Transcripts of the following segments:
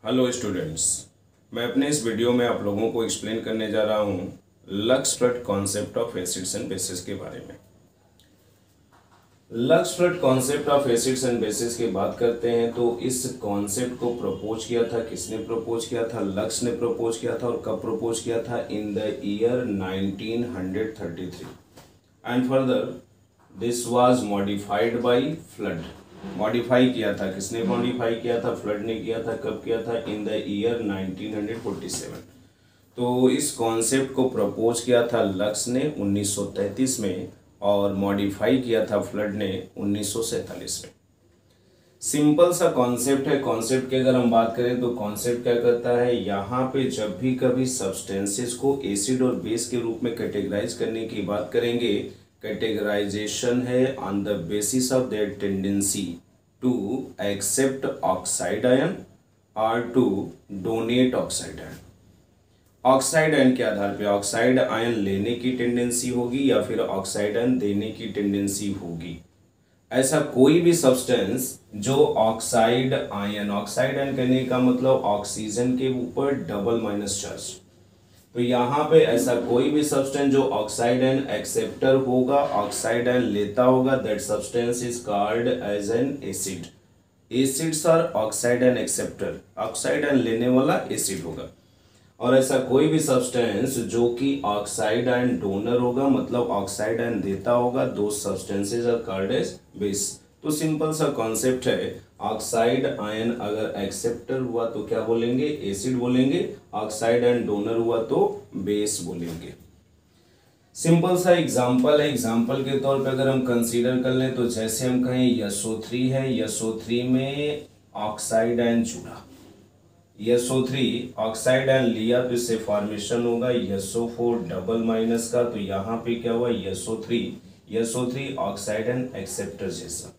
Hello students, मैं अपने इस वीडियो में आप लोगों को एक्सप्लेन करने जा रहा हूँ lux flood concept of acids and bases के बारे में। Lux flood concept of acids and bases की बात करते हैं तो इस कॉन्सेप्ट को प्रपोज किया था, किसने प्रपोज किया था? लक्स ने प्रपोज किया था। और कब प्रपोज किया था? In the year 1933 and further this was modified by flood. Modify किया था, किसने मॉडिफाई किया था? फ्लड ने किया था। कब किया था? In the year 1947। तो इस कॉन्सेप्ट को प्रपोज किया था लक्स ने 1933 में और मॉडिफाई किया था फ्लड ने 1947 में। सिंपल सा कॉन्सेप्ट है। कॉन्सेप्ट की अगर हम बात करें तो कॉन्सेप्ट क्या करता है, यहाँ पे जब भी कभी सब्सटेंसेस को एसिड और बेस के रूप में कैटेगराइज करने की बात करेंगे, कैटेगराइजेशन है on the basis of their tendency to accept oxide ion और to donate oxide ion. Oxide ion के आधार पे ऑक्साइड आयन लेने की टेंडेंसी होगी या फिर ऑक्साइड आयन देने की टेंडेंसी होगी। ऐसा कोई भी सब्सटेंस जो ऑक्साइड आयन कहने का मतलब ऑक्सीजन के ऊपर डबल माइनस चार्ज, तो यहाँ पे ऐसा कोई भी सब्सटेंस जो ऑक्साइड आयन एक्सेप्टर होगा, ऑक्साइड आयन लेता होगा, that substance is called as an acid. Acids are oxide ion acceptor, oxide ion लेने वाला एसिड होगा। और ऐसा कोई भी सब्सटेंस जो कि ऑक्साइड आयन डोनर होगा, मतलब ऑक्साइड आयन देता होगा, those substances are called as base. तो सिंपल सा कॉन्सेप्ट है, ऑक्साइड आयन अगर एक्सेप्टर हुआ तो क्या बोलेंगे? एसिड बोलेंगे। ऑक्साइड आयन डोनर हुआ तो बेस बोलेंगे। सिंपल सा एग्जांपल है। एग्जांपल के तौर पे अगर हम कंसीडर कर लें तो जैसे हम कहें SO3 है, SO3 में ऑक्साइड आयन जुड़ा, SO3 ऑक्साइड आयन लिया तो इससे फॉर्मेशन होगा SO4 डबल माइनस का। तो यहाँ पे क्या हुआ? SO3 ऑक्साइड आयन एक्सेप्टर जैसा,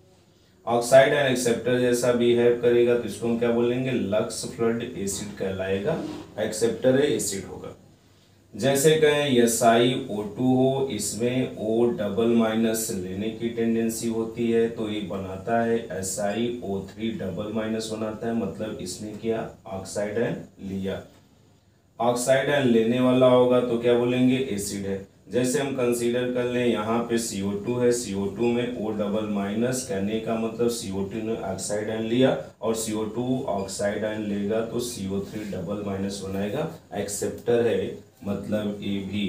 ऑक्साइड आयन एक्सेप्टर जैसा बिहेव करेगा तो इसको हम क्या बोलेंगे? लक्स फ्लड एसिड कहलाएगा। एक्सेप्टर है, एसिड होगा। जैसे कहें SiO2 हो, इसमें O डबल माइनस लेने की टेंडेंसी होती है तो ये बनाता है SiO3 डबल माइनस बनाता है, मतलब इसने क्या? ऑक्साइड आयन लिया। ऑक्साइड आयन लेने वाला होगा तो क्या बोलेंगे? एसिड है। जैसे हम कंसीडर कर लें यहाँ पे CO2 है, CO2 में O डबल माइनस, कहने का मतलब CO2 ने ऑक्साइड आयन लिया और CO2 ऑक्साइड आयन लेगा तो CO3 डबल माइनस बनाएगा। एक्सेप्टर है, मतलब ये भी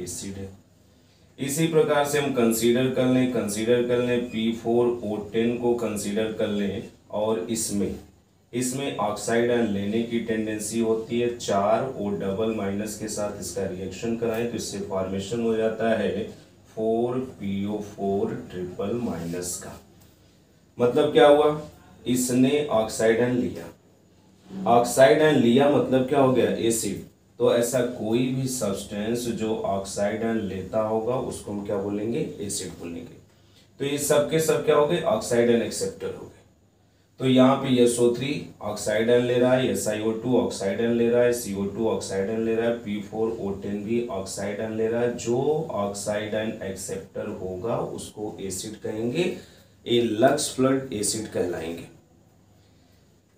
एसिड है। इसी प्रकार से हम कंसीडर कर लें P4O10 को कंसीडर कर लें और इसमें ऑक्साइड आयन लेने की टेंडेंसी होती है। 4 O डबल माइनस के साथ इसका रिएक्शन कराएं तो इससे फॉर्मेशन हो जाता है 4PO4 ट्रिपल माइनस का। मतलब क्या हुआ? इसने ऑक्साइड आयन लिया। ऑक्साइड आयन लिया मतलब क्या हो गया? एसिड। तो ऐसा कोई भी सब्सटेंस जो ऑक्साइड आयन लेता होगा उसको हम क्या बोलेंगे? एसिड बोलेंगे। तो ये सब के सब क्या हो गए? ऑक्साइड आयन एक्सेप्टर हो गए। तो यहाँ पे SO3 ऑक्साइड आयन ले रहा है, SiO2 ऑक्साइड आयन ले रहा है, CO2 ऑक्साइड आयन ले रहा है, P4O10 भी ऑक्साइड आयन ले रहा है। जो ऑक्साइड आयन एक्सेप्टर होगा उसको एसिड कहेंगे। ये लक्स फ्लड एसिड कहलाएंगे।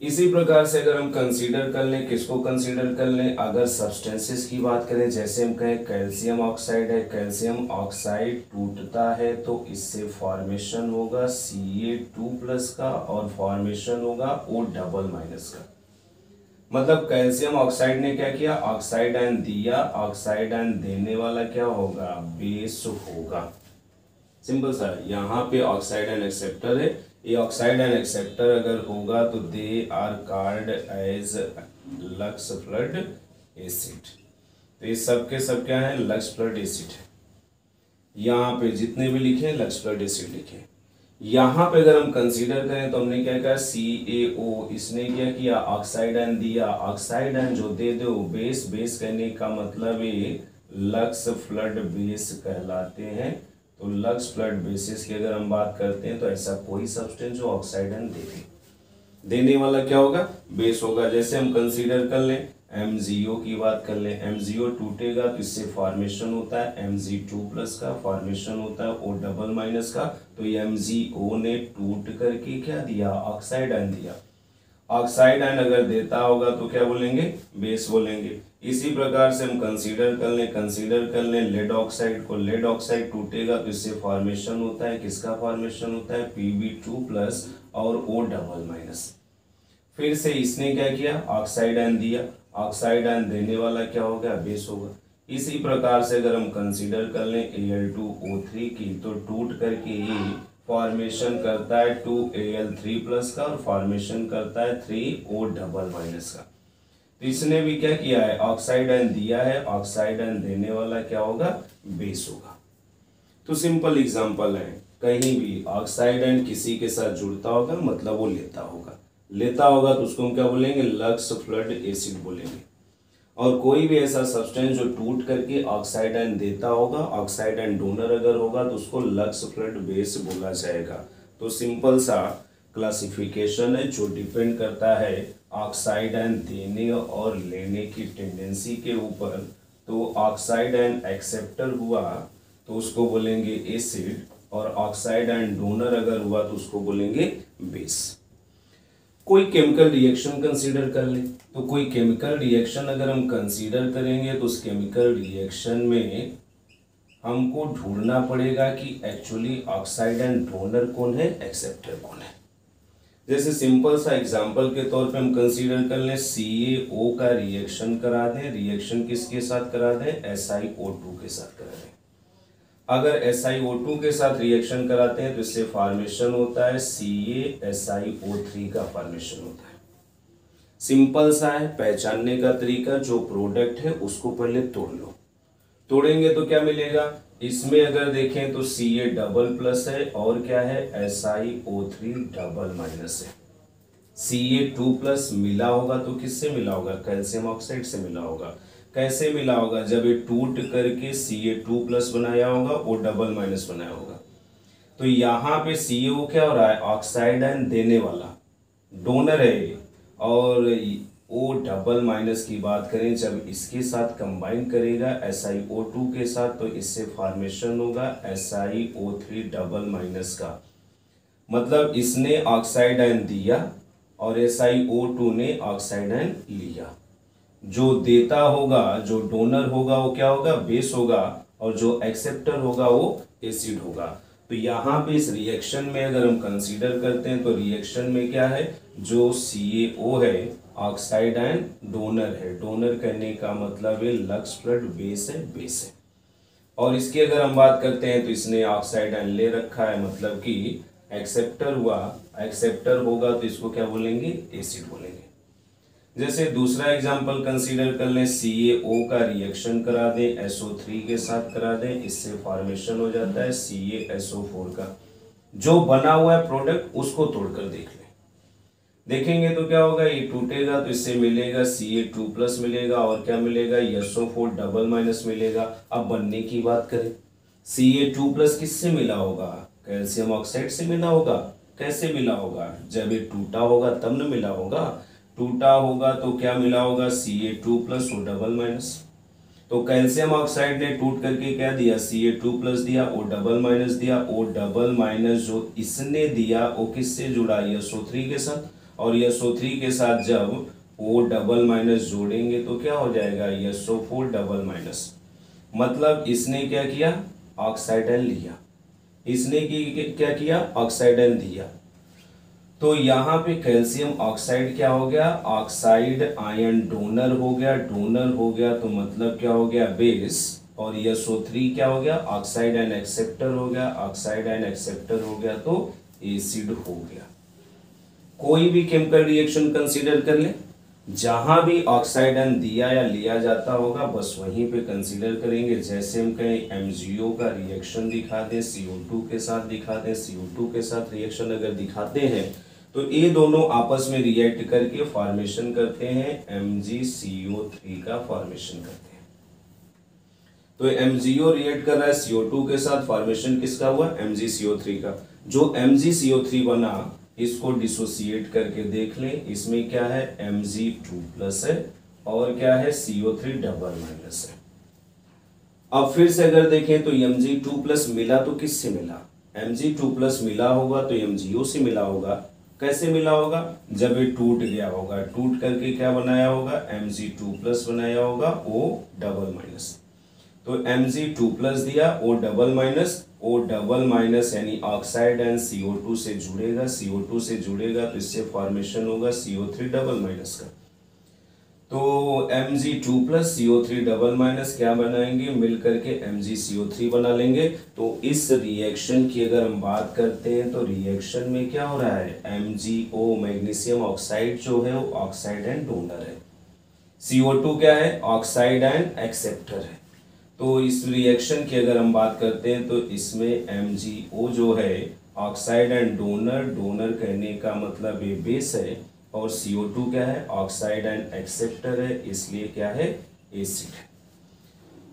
इसी प्रकार से अगर हम कंसीडर कर लें, किसको कंसीडर कर लें? अगर सब्सटेंसेस की बात करें, जैसे हम कहें कैल्शियम ऑक्साइड है, कैल्शियम ऑक्साइड टूटता है तो इससे फॉर्मेशन होगा Ca2+ का और फॉर्मेशन होगा O डबल माइनस का। मतलब कैल्शियम ऑक्साइड ने क्या किया? ऑक्साइड आयन दिया। ऑक्साइड आयन देने वाला क्या होगा? बेस होगा। सिंपल सा, यहाँ पे ऑक्साइड आयन एक्सेप्टर है। ये ऑक्साइड आयन एक्सेप्टर अगर होगा तो they are called as Lux Flood acid. तो ये सब के सब क्या है? लक्स फ्लड एसिड है। यहाँ पे जितने भी लिखे लक्स फ्लड एसिड लिखे। यहाँ पे अगर हम कंसीडर करें तो हमने क्या कहा? CaO, इसने क्या किया? ऑक्साइड आयन दिया। ऑक्साइड आयन जो दे दो बेस, बेस कहने का मतलब ये लक्स फ्लड बेस कहलाते हैं। तो लक्स फ्लड बेसिस की अगर हम बात करते हैं तो ऐसा कोई सब्सटेंस जो ऑक्साइड आयन देने वाला क्या होगा? बेस होगा। जैसे हम कंसीडर कर लें MgO की बात कर लें, MgO टूटेगा तो इससे फॉर्मेशन होता है Mg2+ का, फॉर्मेशन होता है O डबल माइनस का। तो ये MgO ने टूट करके क्या दिया? ऑक्साइड आयन दिया। ऑक्साइड आयन अगर देता होगा तो क्या बोलेंगे, बेस बोलेंगे। इसी प्रकार से हम कंसीडर कर लें लेड ऑक्साइड को। लेड ऑक्साइड टूटेगा तो इससे फॉर्मेशन होता है, किसका फॉर्मेशन होता है, Pb2 प्लस और O डबल माइनस। फिर से इसने क्या किया, ऑक्साइड आयन दिया, ऑक्साइड आयन देने वाला क्या होगा, बेस होगा। इसी प्रकार से अगर हम कंसीडर कर लें Al2O3 की, तो टूट करके ये फॉर्मेशन करता है 2Al3 प्लस का और फॉर्मेशन करता है 3O डबल माइनस का। तो इसने भी क्या किया है, ऑक्साइड आयन दिया है, ऑक्साइड आयन देने वाला क्या होगा, बेस होगा। तो सिंपल एग्जांपल है, कहीं भी ऑक्साइड आयन किसी के साथ जुड़ता होगा मतलब वो लेता होगा तो उसको हम क्या बोलेंगे, लक्स फ्लड एसिड बोलेंगे। और कोई भी ऐसा सब्सटेंस जो टूट करके ऑक्साइड आयन देता होगा, ऑक्साइड आयन डोनर अगर होगा तो उसको लक्स फ्लड बेस बोला जाएगा। तो सिंपल सा क्लासिफिकेशन है जो डिपेंड करता है ऑक्साइड आयन देने और लेने की टेंडेंसी के ऊपर। तो ऑक्साइड आयन एक्सेप्टर हुआ तो उसको बोलेंगे एसिड, और ऑक्साइड आयन डोनर अगर हुआ तो उसको बोलेंगे बेस। कोई केमिकल रिएक्शन कंसीडर कर ले, तो कोई केमिकल रिएक्शन अगर हम कंसीडर करेंगे तो उस केमिकल रिएक्शन में हमको ढूंढना पड़ेगा कि एक्चुअली ऑक्साइड एंड डोनर कौन है, एक्सेप्टर कौन है। जैसे सिंपल सा एग्जांपल के तौर पे हम कंसीडर कर लें, CaO का रिएक्शन करा दें, रिएक्शन किसके साथ करा दें, SiO2 के साथ करा दें। अगर SiO2 के साथ रिएक्शन कराते हैं तो इससे फॉर्मेशन होता है CaSiO3 का फॉर्मेशन होता है। सिंपल सा है पहचानने का तरीका, जो प्रोडक्ट है उसको पहले तोड़ लो। तोड़ेंगे तो क्या मिलेगा, इसमें अगर देखें तो Ca डबल प्लस है और क्या है, SiO3 डबल माइनस है। Ca2 प्लस मिला होगा तो किससे मिला होगा, कैल्शियम ऑक्साइड से मिला होगा। कैसे मिला होगा, जब ये टूट करके Ca2 प्लस बनाया होगा, O डबल माइनस बनाया होगा। तो यहाँ पे CO क्या हो रहा है, ऑक्साइड आयन देने वाला, डोनर है ये। और O डबल माइनस की बात करें, जब इसके साथ कंबाइन करेगा SiO2 के साथ तो इससे फॉर्मेशन होगा SiO3 डबल माइनस का। मतलब इसने ऑक्साइड आयन दिया और SiO2 ने ऑक्साइड आयन लिया। जो देता होगा, जो डोनर होगा वो क्या होगा, बेस होगा, और जो एक्सेप्टर होगा वो एसिड होगा। तो यहाँ पे इस रिएक्शन में अगर हम कंसीडर करते हैं तो रिएक्शन में क्या है, जो CaO है ऑक्साइड आयन डोनर है। डोनर कहने का मतलब है लक्स फ्लड बेस है, बेस है। और इसकी अगर हम बात करते हैं तो इसने ऑक्साइड आयन ले रखा है, मतलब कि एक्सेप्टर हुआ। एक्सेप्टर होगा तो इसको क्या बोलेंगे, एसिड बोलेंगे। जैसे दूसरा एग्जांपल कंसीडर कर लें, CaO का रिएक्शन करा दें SO3 के साथ करा दें, इससे फॉर्मेशन हो जाता है CaSO4 का। जो बना हुआ है प्रोडक्ट उसको तोड़कर देख लें, देखेंगे तो क्या होगा, ये टूटेगा तो इससे मिलेगा Ca2 प्लस मिलेगा और क्या मिलेगा, SO4 डबल माइनस मिलेगा। अब बनने की बात करें, Ca2 प्लस किससे मिला होगा, कैल्शियम ऑक्साइड से मिला होगा। कैसे मिला होगा, जब ये टूटा होगा तब न मिला होगा। टूटा होगा तो क्या मिला होगा, Ca2 plus O double minus. तो कैल्शियम ऑक्साइड ने टूट करके क्या दिया, Ca2 प्लस दिया, O डबल माइनस दिया। O डबल माइनस जो इसने दिया वो किससे जुड़ा, SO3 के साथ। और SO3 के साथ जब O डबल माइनस जोड़ेंगे तो क्या हो जाएगा, SO4 डबल माइनस। मतलब इसने क्या किया, ऑक्साइड आयन लिया, इसने क्या किया, ऑक्साइड आयन दिया। तो यहाँ पे कैल्शियम ऑक्साइड क्या हो गया, ऑक्साइड आयन डोनर हो गया। डोनर हो गया तो मतलब क्या हो गया, बेस। और SO3 क्या हो गया, ऑक्साइड आयन एक्सेप्टर हो गया। ऑक्साइड आयन एक्सेप्टर हो गया तो एसिड हो गया। कोई भी केमिकल रिएक्शन कंसीडर कर ले, जहां भी ऑक्साइड आयन दिया या लिया जाता होगा बस वहीं पे कंसीडर करेंगे। जैसे हम कहें MgO का रिएक्शन दिखा दें CO2 के साथ, दिखा दें CO2 के साथ रिएक्शन अगर दिखाते हैं तो ये दोनों आपस में रिएक्ट करके फॉर्मेशन करते हैं MgCO3 का फॉर्मेशन करते हैं। तो MgO रिएक्ट कर रहा है CO2 के साथ, फॉर्मेशन किसका हुआ, MgCO3 का। जो MgCO3 बना इसको डिसोसिएट करके देख लें, इसमें क्या है, Mg2 प्लस है और क्या है, CO3 डबल माइनस है। अब फिर से अगर देखें तो Mg2 प्लस मिला तो किससे मिला, Mg2 प्लस मिला होगा तो MgO से मिला होगा। कैसे मिला होगा? जब ये टूट गया होगा, टूट करके क्या बनाया होगा? Mg2+ बनाया होगा, O डबल माइनस। तो Mg2+ दिया, O double minus, O double minus यानी ऑक्साइड एंड CO2 से जुड़ेगा, CO2 से जुड़ेगा तो इससे फॉर्मेशन होगा CO3 डबल माइनस का। तो Mg2+ CO3 डबल माइनस क्या बनाएंगे? मिल करके MgCO3 बना लेंगे। तो इस रिएक्शन की अगर हम बात करते हैं तो रिएक्शन में क्या हो रहा है? MgO मैग्नीशियम ऑक्साइड जो है वो ऑक्साइड एंड डोनर है, CO2 क्या है? ऑक्साइड एंड एक्सेप्टर है। तो इस रिएक्शन की अगर हम बात करते हैं तो इसमें MgO जो है ऑक्साइड एंड डोनर, डोनर कहने का मतलब ये बेस है, और CO2 क्या है? ऑक्साइड एंड एक्सेप्टर है, इसलिए क्या है? एसिड है।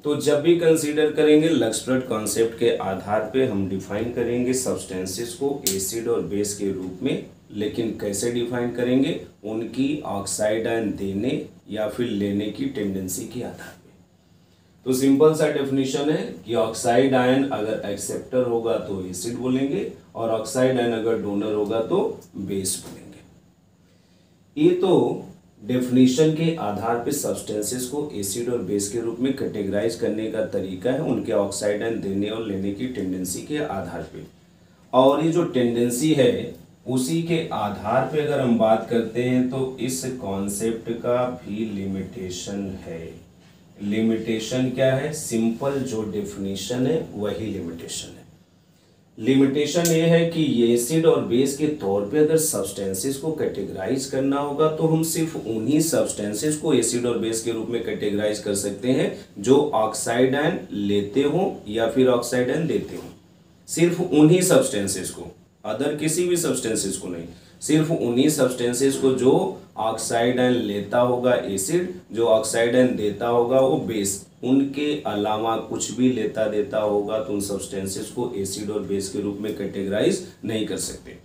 तो जब भी कंसीडर करेंगे लक्सप्रेट कॉन्सेप्ट के आधार पे हम डिफाइन करेंगे सब्सटेंसेस को एसिड और बेस के रूप में, लेकिन कैसे डिफाइन करेंगे? उनकी ऑक्साइड आयन देने या फिर लेने की टेंडेंसी के आधार पे। तो सिंपल सा डेफिनेशन है कि ऑक्साइड आयन अगर एक्सेप्टर होगा तो एसिड बोलेंगे, और ऑक्साइड आयन अगर डोनर होगा तो बेस बोलेंगे। ये तो डेफिनेशन के आधार पे सब्सटेंसेस को एसिड और बेस के रूप में कैटेगराइज करने का तरीका है, उनके ऑक्साइड आयन देने और लेने की टेंडेंसी के आधार पे। और ये जो टेंडेंसी है उसी के आधार पे अगर हम बात करते हैं तो इस कॉन्सेप्ट का भी लिमिटेशन है। लिमिटेशन क्या है? सिंपल जो डेफिनेशन है वही लिमिटेशन है। लिमिटेशन ये है कि ये एसिड और बेस के तौर पे अगर सब्सटेंसेस को कैटेगराइज करना होगा तो हम सिर्फ उन्हीं सब्सटेंसेस को एसिड और बेस के रूप में कैटेगराइज कर सकते हैं जो ऑक्साइड आयन लेते हो या फिर ऑक्साइड आयन देते हो। सिर्फ उन्हीं सब्सटेंसेस को, अदर किसी भी सब्सटेंसेस को नहीं, सिर्फ उन्हीं सब्सटेंसेस को जो ऑक्साइड आयन लेता होगा एसिड, जो ऑक्साइड आयन देता होगा वो बेस, उनके अलावा कुछ भी लेता देता होगा तो उन सब्सटेंसेस को एसिड और बेस के रूप में कैटेगराइज नहीं कर सकते।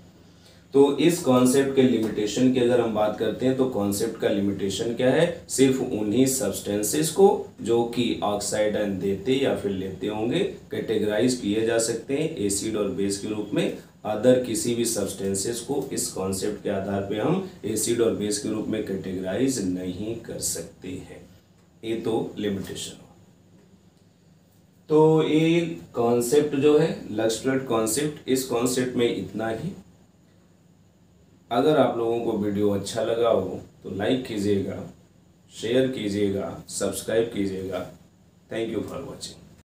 तो इस कॉन्सेप्ट के लिमिटेशन की अगर हम बात करते हैं तो कॉन्सेप्ट का लिमिटेशन क्या है? सिर्फ उन्हीं सब्सटेंसेस को जो कि ऑक्साइड आयन देते या फिर लेते होंगे कैटेगराइज किए जा सकते हैं एसिड और बेस के रूप में। अदर किसी भी सब्सटेंसेस को इस कॉन्सेप्ट के आधार पे हम एसिड और बेस के रूप में कैटेगराइज नहीं कर सकते हैं। ये तो लिमिटेशन। तो ये कॉन्सेप्ट जो है लक्सप्रेट कॉन्सेप्ट, इस कॉन्सेप्ट में इतना ही। अगर आप लोगों को वीडियो अच्छा लगा हो तो लाइक कीजिएगा, शेयर कीजिएगा, सब्सक्राइब कीजिएगा। Thank you for watching.